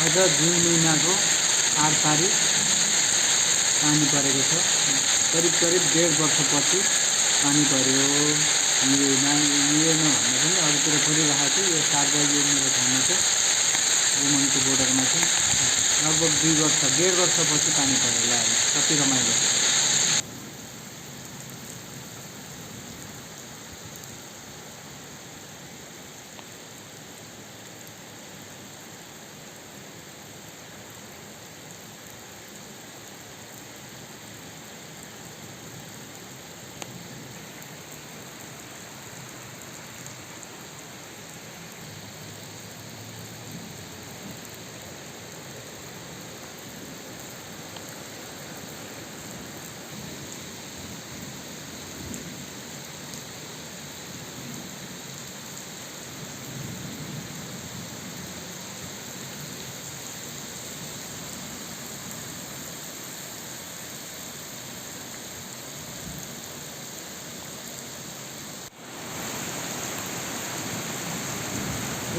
आज जुन महिनाको 8 तारिक पानी परेको छ। करिब 1.5 वर्षपछि पानी पर्यो। भन्दा पनि अरूतिर परिरहेको थियो। यो 7 बजे मेरो ठाउँमा छ, ओमनको बोर्डरमा छ। लगभग 1.5 वर्षपछि पानी पर्यो। ल कति रमाइलो।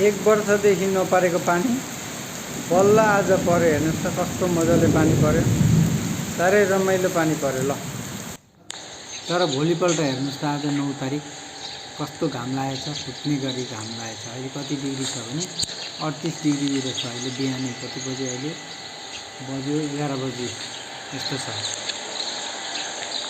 एक वर्षदेखि नपरेको पानी बल्ल आज पर्यो। हेर्नुहोस् त कस्तो मजाले पानी पर्यो। साह्रै रमाइलो पानी पर्यो। ल तर भोलिपल्ट हेर्नुहोस् त आज 9 तारिक कस्तो घाम लागेछ, फुट्ने गरी घाम लागेछ। अहिले कति डिग्री छ भने 38 डिग्री रहेछ। अहिले बिहानै कति बजे, अहिले बज्यो 11 बजे यस्तो छ।